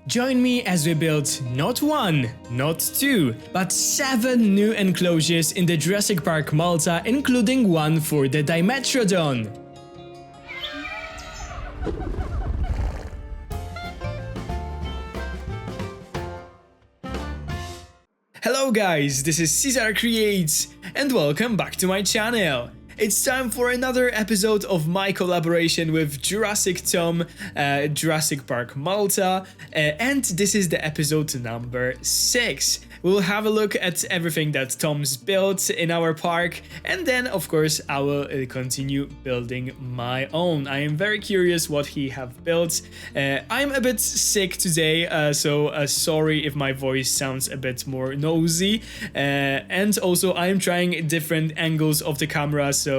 Join me as we build not one, not two, but 7 new enclosures in the Jurassic Park Malta, including one for the Dimetrodon. Hello guys, this is Caesar Creates, and welcome back to my channel. It's time for another episode of my collaboration with Jurassic Tom, Jurassic Park Malta, and this is the episode number 6. We'll have a look at everything that Tom's built in our park, and then of course I will continue building my own. I am very curious what he have built. I'm a bit sick today, so sorry if my voice sounds a bit more nosy, and also I'm trying different angles of the camera, so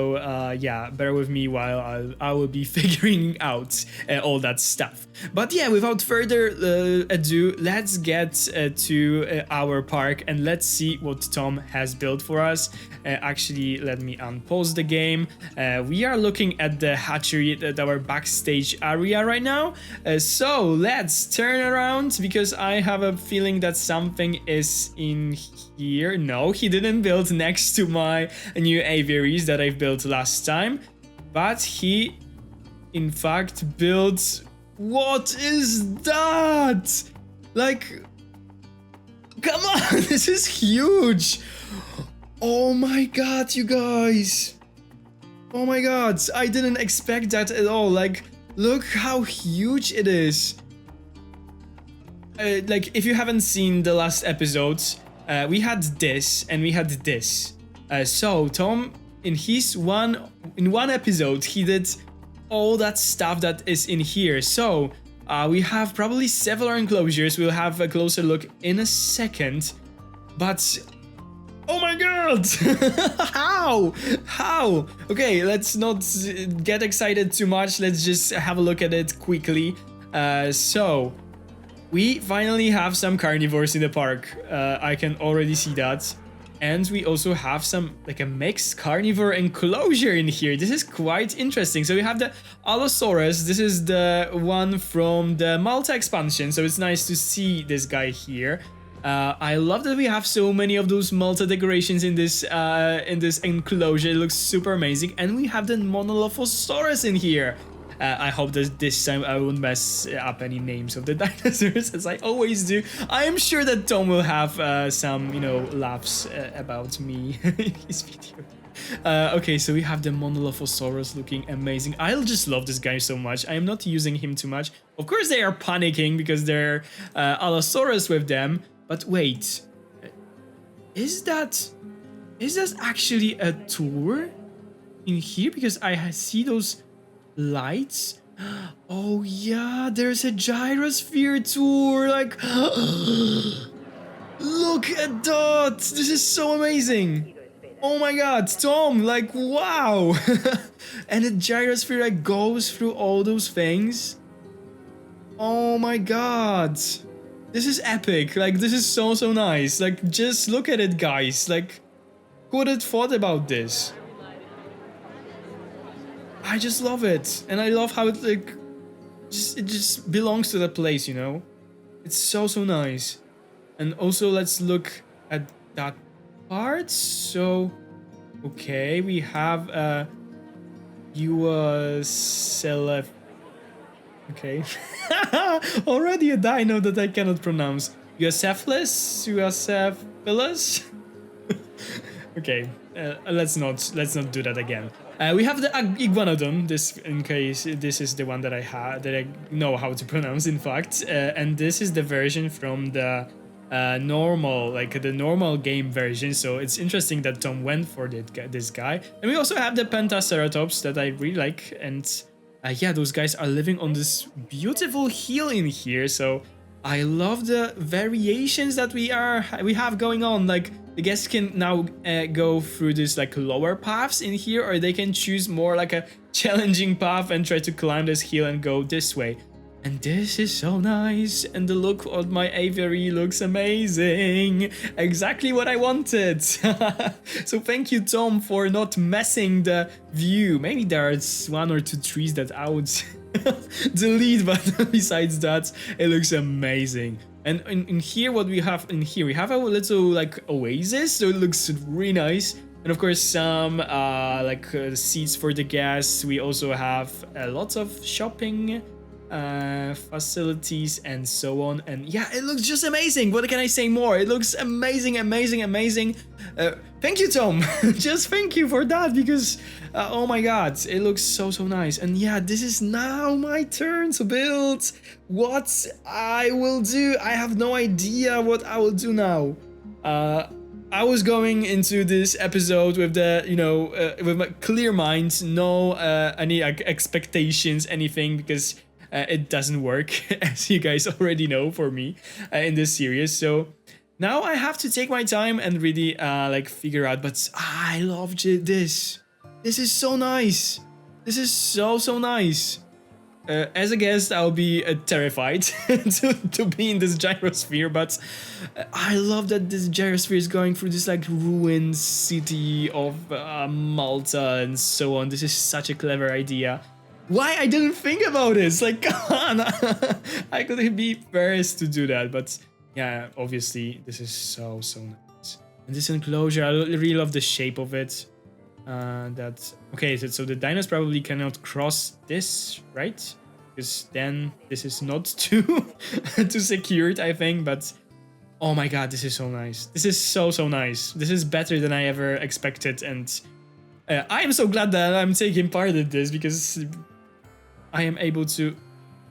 yeah, bear with me while I will be figuring out all that stuff. But yeah, without further ado, let's get to our park and let's see what Tom has built for us. Actually, let me unpause the game. We are looking at the hatchery at our backstage area right now. So let's turn around because I have a feeling that something is in here. No, he didn't build next to my new aviaries that I've built last time, but he in fact built... What is that? Like, come on, this is huge. Oh my god, you guys. Oh my god, I didn't expect that at all. Like, look how huge it is. Like, if you haven't seen the last episodes, we had this and we had this. So Tom, in one episode, he did all that stuff that is in here. So we have probably several enclosures. We'll have a closer look in a second, but oh my god. how okay, let's not get excited too much. Let's just have a look at it quickly. So we finally have some carnivores in the park. I can already see that. And we also have some, like, a mixed carnivore enclosure in here. This is quite interesting. So we have the Allosaurus. This is the one from the Malta expansion. So it's nice to see this guy here. I love that we have so many of those Malta decorations in this enclosure. It looks super amazing. And we have the Dilophosaurus in here. I hope that this time I won't mess up any names of the dinosaurs, as I always do. I am sure that Tom will have some, you know, laughs about me in his video. Okay, so we have the Dilophosaurus looking amazing. I just love this guy so much. I am not using him too much. Of course, they are panicking because they're Allosaurus with them. But wait, is that actually a tour in here? Because I see those lights. Oh yeah, there's a gyrosphere tour. Like, look at that. This is so amazing. Oh my god, Tom, like, wow. And the gyrosphere like goes through all those things. Oh my god, this is epic. Like, this is so nice. Like, just look at it, guys. Like, who would have thought about this? I just love it, and I love how it, like, it just belongs to the place, you know. It's so nice. And also, let's look at that part. So, okay, we have okay, already a dino that I cannot pronounce. Uacephalus. Okay, let's not do that again. We have the Iguanodon. This, in case this is the one that I know how to pronounce, in fact. And this is the version from the normal, like the normal game version. So it's interesting that Tom went for this guy. And we also have the Pentaceratops that I really like. And yeah, those guys are living on this beautiful hill in here. So I love the variations that we have going on. Like, the guests can now go through this like lower paths in here, or they can choose more like a challenging path and try to climb this hill and go this way. And this is so nice, and the look of my aviary looks amazing. Exactly what I wanted. So thank you, Tom, for not messing the view. Maybe there's 1 or 2 trees that I would delete, but besides that, it looks amazing. And in here, what we have in here, we have a little like oasis, so it looks really nice. And of course, some seats for the guests. We also have lots of shopping facilities and so on. And yeah, it looks just amazing. What can I say more? It looks amazing, amazing, amazing. Thank you, Tom. Just thank you for that, because oh my god, it looks so nice. And yeah, this is now my turn to build what I will do. I have no idea what I will do now. I was going into this episode with the, with my clear mind, no any expectations, anything, because it doesn't work, as you guys already know, for me in this series. So now I have to take my time and really figure out. But I love this. This is so nice. This is so nice. As a guest, I'll be terrified to be in this gyrosphere, but I love that this gyrosphere is going through this like ruined city of Malta and so on. This is such a clever idea. Why I didn't think about this? Like, come on, I could be first to do that, but yeah, obviously this is so nice. And this enclosure, I really love the shape of it. Okay, so the dinos probably cannot cross this, right? Because then this is not too secured, I think. But oh my god, this is so nice. This is so nice. This is better than I ever expected, and I am so glad that I'm taking part in this, because I am able to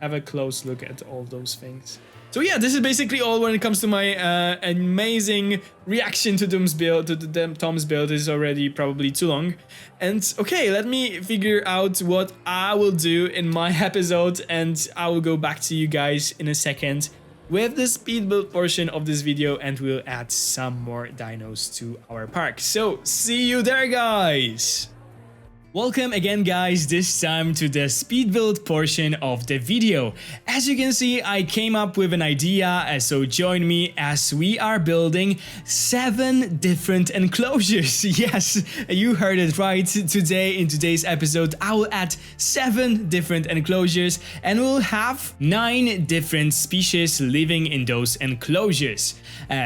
have a close look at all those things. So yeah, this is basically all when it comes to my amazing reaction to Tom's build. Tom's build is already probably too long. And okay, let me figure out what I will do in my episode, and I will go back to you guys in a second with the speed build portion of this video, and we'll add some more dinos to our park. So see you there, guys! Welcome again, guys, this time to the speed build portion of the video. As you can see, I came up with an idea, so join me as we are building 7 different enclosures. Yes, you heard it right. Today, in today's episode, I will add 7 different enclosures, and we'll have 9 different species living in those enclosures.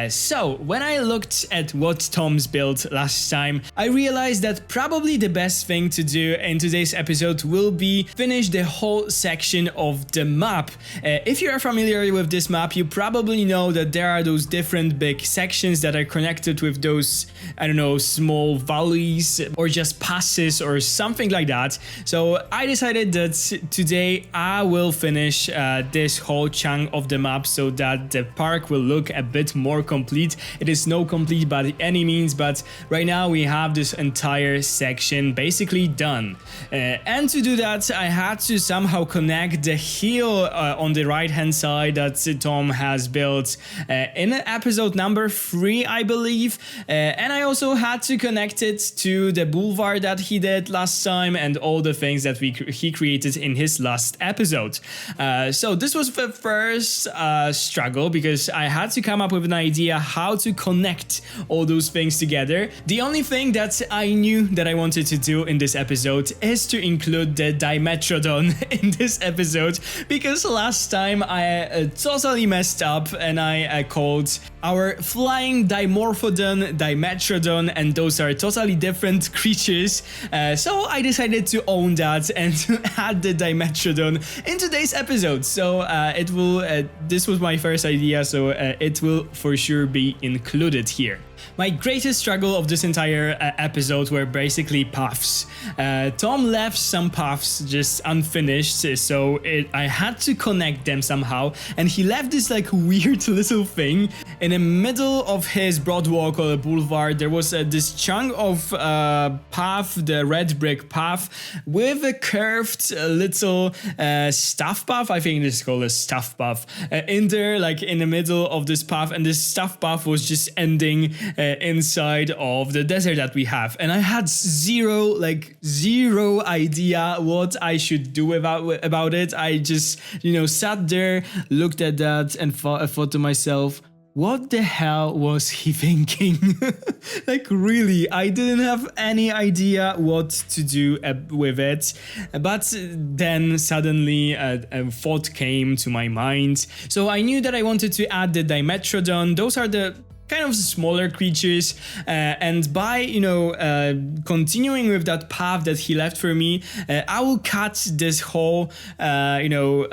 So, when I looked at what Tom's built last time, I realized that probably the best thing to do in today's episode will be finish the whole section of the map. If you are familiar with this map, you probably know that there are those different big sections that are connected with those, I don't know, small valleys or just passes or something like that. So I decided that today I will finish this whole chunk of the map so that the park will look a bit more complete. It is no complete by any means, but right now we have this entire section basically done. And to do that, I had to somehow connect the hill on the right hand side that Tom has built in episode number 3, I believe. And I also had to connect it to the boulevard that he did last time and all the things that he created in his last episode. So this was the first struggle, because I had to come up with an idea how to connect all those things together. The only thing that I knew that I wanted to do in this episode is to include the Dimetrodon in this episode, because last time I totally messed up and I called our flying Dimorphodon Dimetrodon, and those are totally different creatures. So I decided to own that and to add the Dimetrodon in today's episode. So it will. This was my first idea, so it will for sure be included here. My greatest struggle of this entire episode were basically paths. Tom left some paths just unfinished, so I had to connect them somehow, and he left this like weird little thing in the middle of his broad walk or boulevard. There was this chunk of path, the red brick path, with a curved little staff path. I think this is called a staff path in there, like in the middle of this path, and this staff path was just ending inside of the desert that we have, and I had zero idea what I should do about it. I just, sat there, looked at that, and thought to myself, What the hell was he thinking? Like really, I didn't have any idea what to do with it, but then suddenly a thought came to my mind. So I knew that I wanted to add the Dimetrodon. Those are the kind of smaller creatures, and by continuing with that path that he left for me, I will cut this whole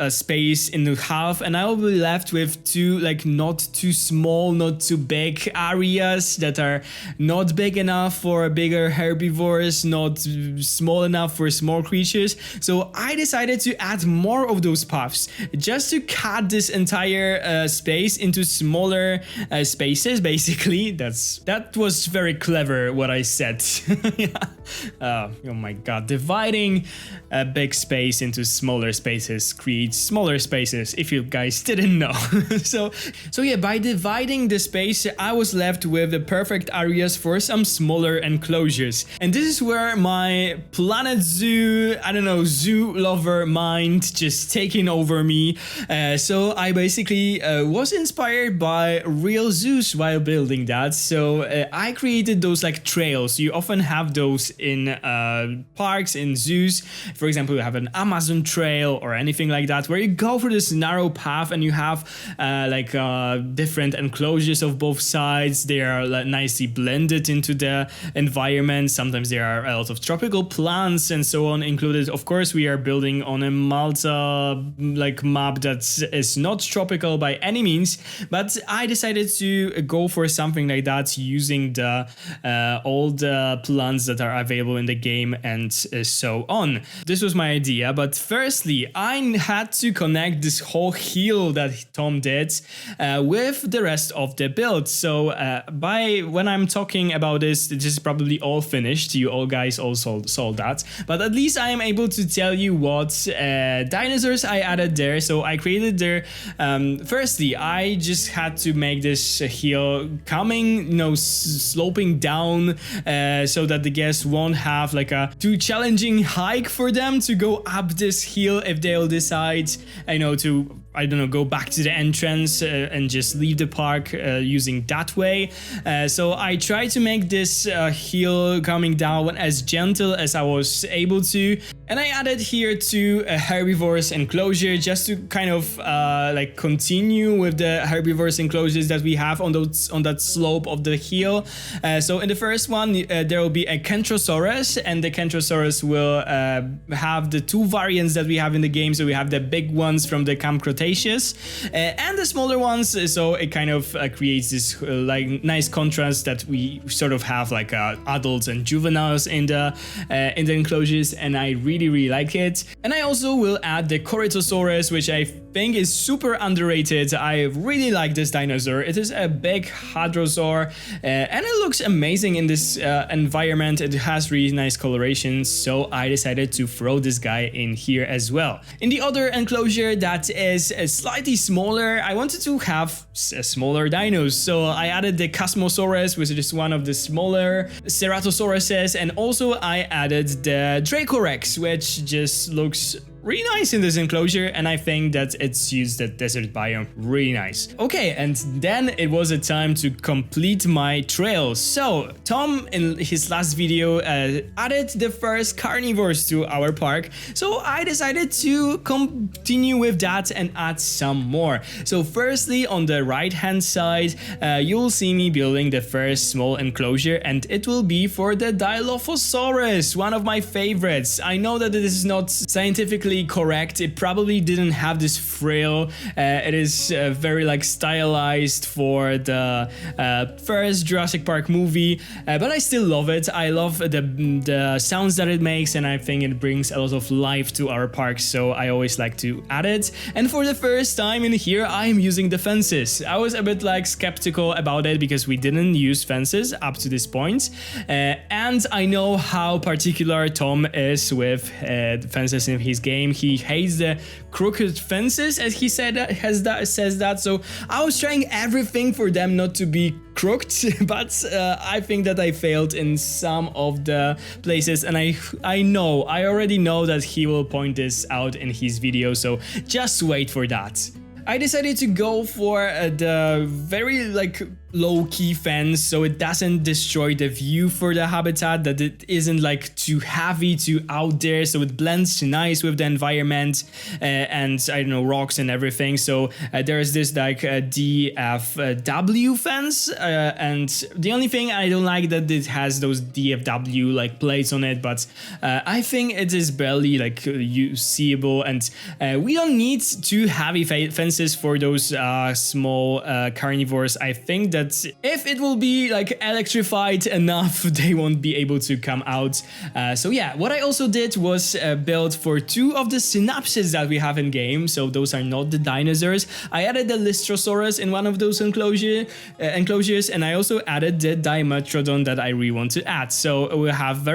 space into half, and I will be left with two like not too small, not too big areas that are not big enough for bigger herbivores, not small enough for small creatures. So I decided to add more of those paths just to cut this entire space into smaller spaces. Basically, that was very clever what I said. Yeah. Oh my god, dividing a big space into smaller spaces creates smaller spaces, if you guys didn't know. so yeah, by dividing the space, I was left with the perfect areas for some smaller enclosures. And this is where my Planet Zoo, I don't know, zoo lover mind just taking over me. So I basically was inspired by real zoos while building that. So I created those like trails. You often have those in parks, in zoos. For example, you have an Amazon trail or anything like that, where you go through this narrow path and you have different enclosures of both sides. They are nicely blended into the environment. Sometimes there are a lot of tropical plants and so on included. Of course, we are building on a Malta like map that is not tropical by any means, but I decided to go for something like that using the all the plants that are available in the game and so on. This was my idea, but firstly I had to connect this whole hill that Tom did with the rest of the build. So when I'm talking about this is probably all finished. You all guys all saw that, but at least I am able to tell you what dinosaurs I added there. So I created there, firstly I just had to make this hill coming, sloping down, so that the guests won't have like a too challenging hike for them to go up this hill if they'll decide, to, I don't know, go back to the entrance and just leave the park using that way. So I tried to make this hill coming down as gentle as I was able to. And I added here two herbivores enclosure just to kind of like continue with the herbivores enclosures that we have on that slope of the hill. So in the first one, there will be a Kentrosaurus, and the Kentrosaurus will have the two variants that we have in the game. So we have the big ones from the Camp Cretaceous and the smaller ones. So it kind of creates this like nice contrast that we sort of have like adults and juveniles in the enclosures, and I really like it. And I also will add the Cretaceous, which I think is super underrated. I really like this dinosaur. It is a big hadrosaur, and it looks amazing in this environment. It has really nice coloration, so I decided to throw this guy in here as well. In the other enclosure that is slightly smaller, I wanted to have smaller dinos, so I added the Casmosaurus, which is one of the smaller Ceratosauruses, and also I added the Dracorex, which just looks really nice in this enclosure, and I think that it suits the desert biome really nice. Okay, and then it was a time to complete my trail. So Tom in his last video added the first carnivores to our park, so I decided to continue with that and add some more. So firstly, on the right hand side, you'll see me building the first small enclosure, and it will be for the Dilophosaurus, one of my favorites. I know that this is not scientifically correct. It probably didn't have this frill. It is very like stylized for the first Jurassic Park movie, but I still love it. I love the sounds that it makes, and I think it brings a lot of life to our park, so I always like to add it. And for the first time in here, I am using the fences. I was a bit like skeptical about it because we didn't use fences up to this point, and I know how particular Tom is with fences in his game. He hates the crooked fences, as he says that. So I was trying everything for them not to be crooked, but I think that I failed in some of the places, and I already know that he will point this out in his video, so just wait for that. I decided to go for the very like low-key fence, so it doesn't destroy the view for the habitat, that it isn't like too heavy, too out there, so it blends nice with the environment and I don't know, rocks and everything. So there's this like DFW fence, and the only thing I don't like that it has those DFW like plates on it, but I think it is barely like seeable, and we don't need too heavy fences for those small carnivores. I think that if it will be like electrified enough, they won't be able to come out. So yeah, what I also did was build for 2 of the synapses that we have in game. So those are not the dinosaurs. I added the Lystrosaurus in one of those enclosures, and I also added the Dimetrodon that I really want to add. So we have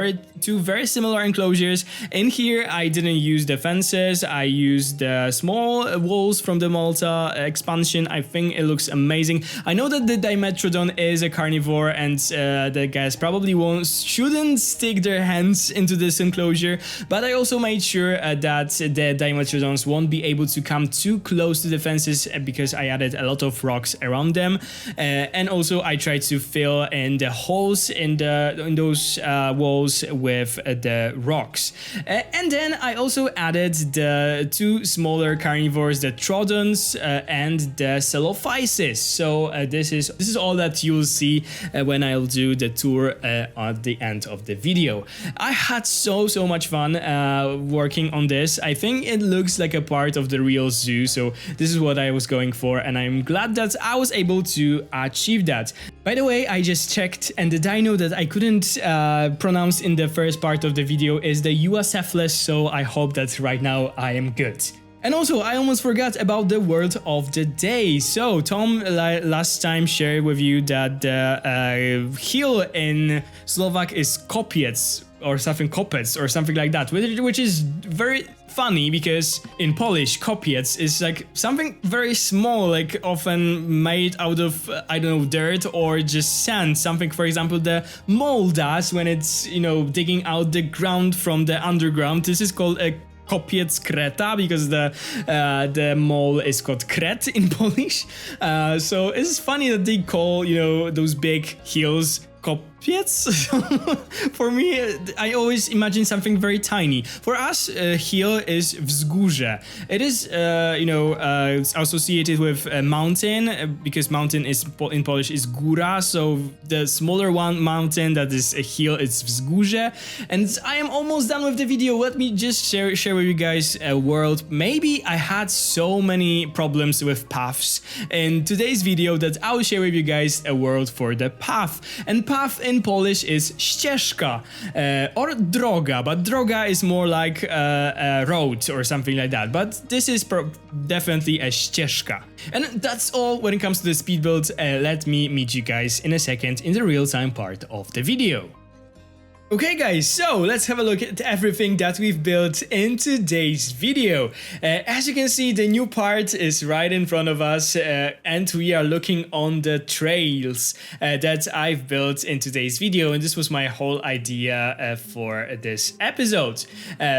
2 very similar enclosures. In here, I didn't use the fences. I used the small walls from the Malta expansion. I think it looks amazing. I know that the Dimetrodon is a carnivore, and the guys probably shouldn't stick their hands into this enclosure, but I also made sure that the Dimetrodons won't be able to come too close to the fences because I added a lot of rocks around them, and also I tried to fill in the holes in those walls with the rocks. And then I also added the 2 smaller carnivores, the Trodons and the Celophysis. So this is all that you'll see when I'll do the tour at the end of the video. I had so much fun working on this. I think it looks like a part of the real zoo, so this is what I was going for, and I'm glad that I was able to achieve that. By the way, I just checked, and the dino that I couldn't pronounce in the first part of the video is the Uacephalus, so I hope that right now I am good. And also, I almost forgot about the word of the day. So, Tom last time shared with you that the hill in Slovak is kopiec, or something kopec, or something like that, which is very funny because in Polish, kopiec is like something very small, like often made out of, I don't know, dirt or just sand. Something, for example, the mole does when it's, you know, digging out the ground from the underground. This is called a kopiec kreta because the mole is called kret in Polish. So it's funny that they call, you know, those big hills kopiec. For me, I always imagine something very tiny. For us, hill is wzgórze. It is, associated with a mountain, because mountain is in Polish is góra. So the smaller one mountain that is a hill is wzgórze. And I am almost done with the video. Let me just share with you guys a world. Maybe I had so many problems with paths in today's video that I will share with you guys a world for the path. And path in Polish is ścieżka or droga, but droga is more like a road or something like that, but this is definitely a ścieżka. And that's all when it comes to the speed build. Let me meet you guys in a second in the real-time part of the video. Okay guys, so let's have a look at everything that we've built in today's video. As you can see, the new part is right in front of us, and we are looking on the trails that I've built in today's video, and this was my whole idea for this episode.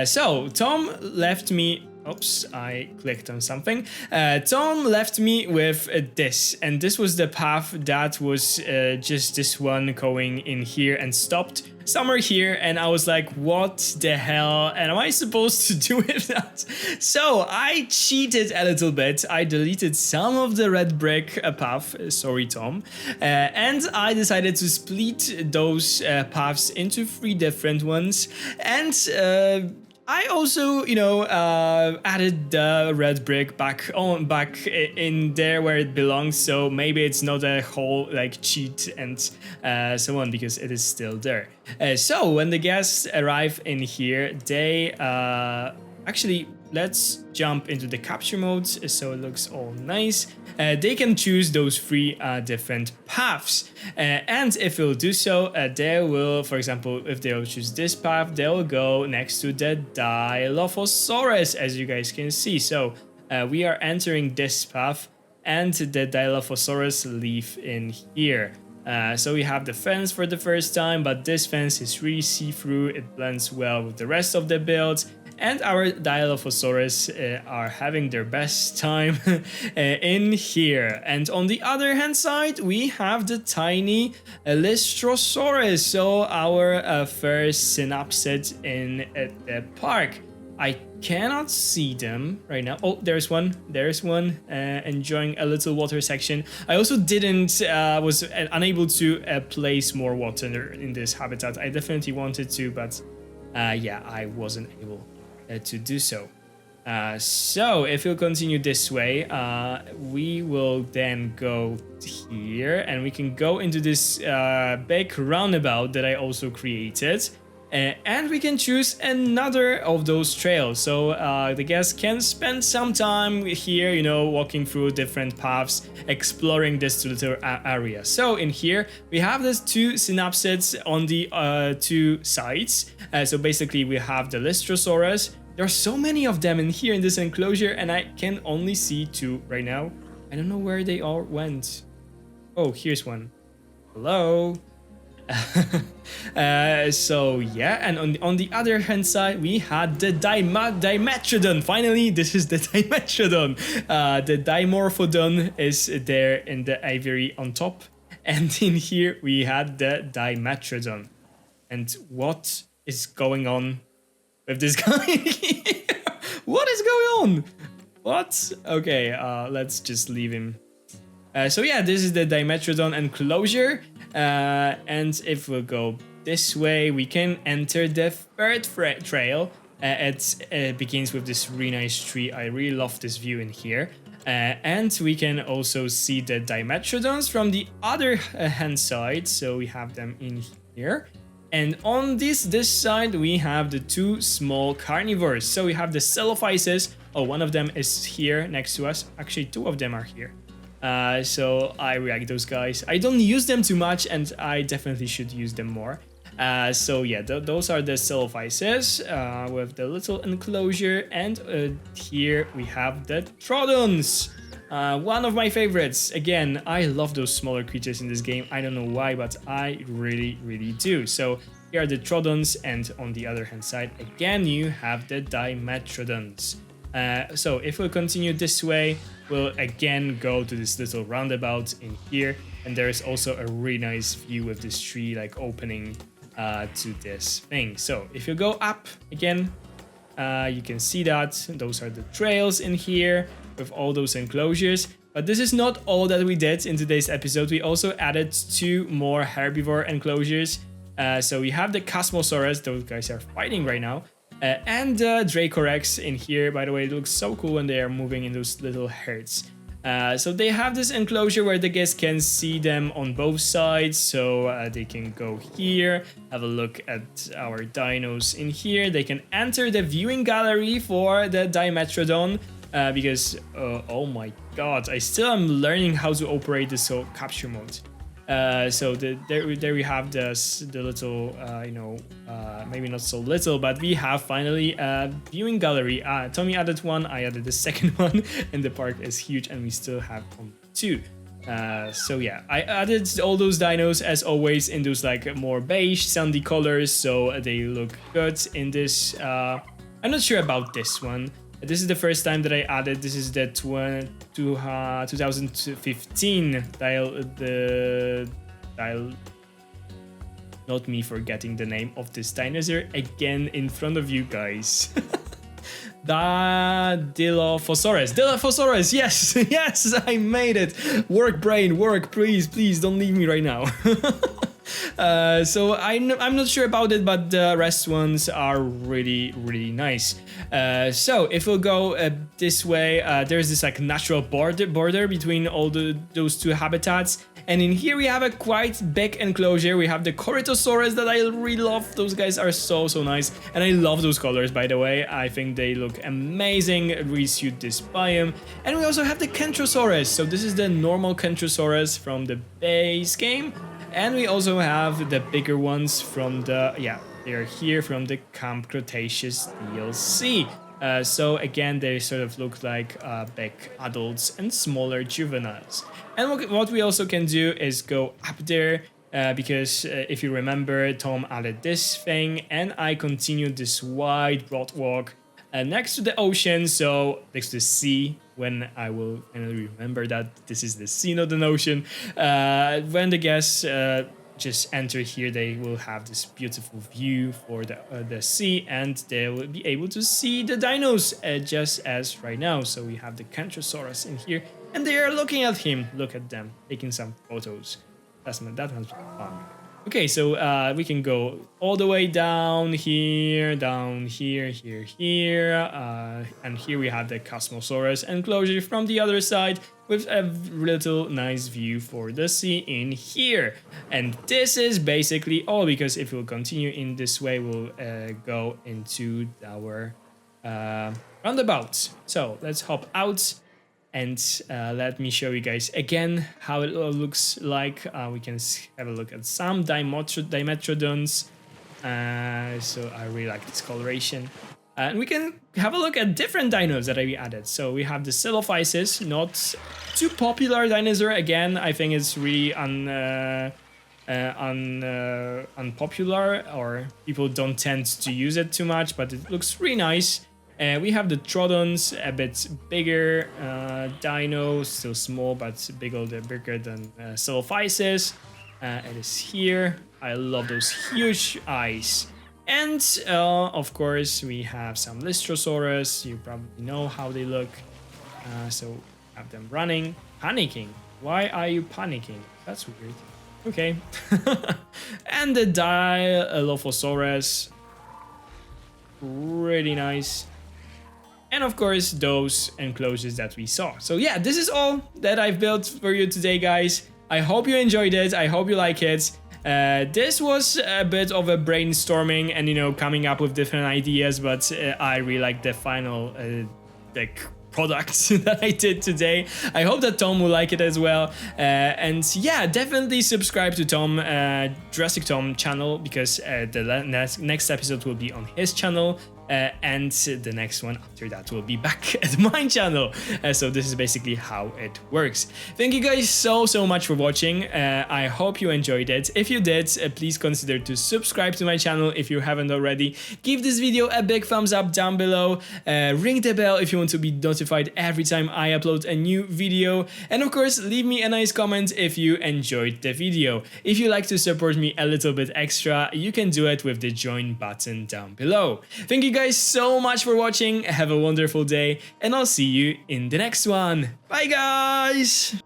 So Tom left me... Oops, I clicked on something. Tom left me with this, and this was the path that was just this one going in here and stopped somewhere here, and I was like, what the hell am I supposed to do with that? So I cheated a little bit. I deleted some of the red brick path, sorry Tom, and I decided to split those paths into 3 different ones, and I also, added the red brick back in there where it belongs, so maybe it's not a whole like cheat and so on, because it is still there. So when the guests arrive in here, they actually, let's jump into the capture mode so it looks all nice. They can choose those 3 different paths, and if they'll do so, they will, for example, if they'll choose this path, they'll go next to the Dilophosaurus, as you guys can see. So we are entering this path, and the Dilophosaurus leave in here. So we have the fence for the first time, but this fence is really see-through. It blends well with the rest of the build. and our Dilophosaurus are having their best time in here. And on the other hand side, we have the tiny Lystrosaurus, so our first synapsid in the park. I cannot see them right now. Oh, there's one. There's one enjoying a little water section. I also was unable to place more water in this habitat. I definitely wanted to, but yeah, I wasn't able to do so. So if we'll continue this way, we will then go here and we can go into this big roundabout that I also created. And we can choose another of those trails, so the guests can spend some time here, you know, walking through different paths, exploring this little area. So in here we have these two synapsids on the two sides. So basically we have the Lystrosaurus. There are so many of them in here in this enclosure, and I can only see two right now. I don't know where they all went. Oh, here's one. Hello. So yeah, and on the other hand side we had the Dimetrodon. Finally, this is the Dimetrodon. The Dimorphodon is there in the Aviary on top, and in here we had the Dimetrodon. And what is going on with this guy? What is going on? What? Okay, let's just leave him. So yeah, this is the Dimetrodon enclosure. And if we'll go this way, we can enter the third trail. It begins with this really nice tree. I really love this view in here. And we can also see the Dimetrodons from the other hand side. So we have them in here. And on this side, we have the two small carnivores. So we have the Dilophosaurus. Oh, one of them is here next to us. Actually, two of them are here. So I react those guys. I don't use them too much, and I definitely should use them more. So yeah, those are the Dilophosaurus with the little enclosure, and here we have the Trodons. One of my favorites. Again, I love those smaller creatures in this game. I don't know why, but I really do. So here are the Trodons, and on the other hand side, again, you have the Dimetrodons. So if we'll continue this way, we'll again go to this little roundabout in here, and there's also a really nice view of this tree like opening to this thing. So if you go up again, you can see that those are the trails in here with all those enclosures. But this is not all that we did in today's episode. We also added two more herbivore enclosures. So we have the Chasmosaurus. Those guys are fighting right now. And Dracorex in here. By the way, it looks so cool when they are moving in those little herds. So they have this enclosure where the guests can see them on both sides. So they can go here, have a look at our dinos in here. They can enter the viewing gallery for the Dimetrodon. Because, oh my god, I still am learning how to operate this whole capture mode. So there we have the little, maybe not so little, but we have finally a viewing gallery. Tommy added one, I added the second one, and the park is huge, and we still have two. So yeah, I added all those dinos as always in those like more beige, sandy colors, so they look good in this. I'm not sure about this one. This is the first time that I added. This is the 2015 not me forgetting the name of this dinosaur again in front of you guys. The Dilophosaurus, yes, yes, I made it. Work brain, work, please don't leave me right now. So I'm not sure about it, but the rest ones are really nice. So if we'll go this way, there's this like natural border between all those two habitats. And in here we have a quite big enclosure. We have the Cretaceous that I really love. Those guys are so nice. And I love those colors, by the way. I think they look amazing, really suit this biome. And we also have the Kentrosaurus. So this is the normal Kentrosaurus from the base game. And we also have the bigger ones from the, they are here from the Camp Cretaceous DLC. So again, they sort of look like big adults and smaller juveniles. And what we also can do is go up there because if you remember, Tom added this thing and I continued this wide broad walk next to the ocean, so next to the sea. When I will finally remember that this is the sea, not an ocean. When the guests just enter here, they will have this beautiful view for the sea, and they will be able to see the dinos just as right now. So we have the Cantrosaurus in here, and they are looking at him. Look at them, taking some photos. That must be fun. Okay, so we can go all the way down here, and here we have the Cosmosaurus enclosure from the other side with a little nice view for the sea in here. And this is basically all, because if we'll continue in this way, we'll go into our roundabout. So let's hop out. And let me show you guys again how it all looks like. We can have a look at some Dimetrodons. So I really like this coloration. And we can have a look at different dinos that I added. So we have the Dilophosaurus, not too popular dinosaur. Again, I think it's really unpopular, or people don't tend to use it too much, but it looks really nice. We have the Trodons, a bit bigger dino, still small but bigger than Dilophosaurus. It is here. I love those huge eyes. And of course we have some Lystrosaurus. You probably know how they look. So have them running, panicking. Why are you panicking? That's weird. Okay. And the Dilophosaurus. Really nice. And of course, those enclosures that we saw. So yeah, this is all that I've built for you today, guys. I hope you enjoyed it. I hope you like it. This was a bit of a brainstorming and, you know, coming up with different ideas, but I really like the final product that I did today. I hope that Tom will like it as well. And yeah, definitely subscribe to Tom, Jurassic Tom channel, because the next episode will be on his channel. And the next one after that will be back at my channel. So this is basically how it works. Thank you guys so much for watching. I hope you enjoyed it. If you did, please consider to subscribe to my channel if you haven't already. Give this video a big thumbs up down below. Ring the bell if you want to be notified every time I upload a new video. And of course, leave me a nice comment if you enjoyed the video. If you like to support me a little bit extra, you can do it with the join button down below. Thank you guys so much for watching. Have a wonderful day, and I'll see you in the next one. Bye guys!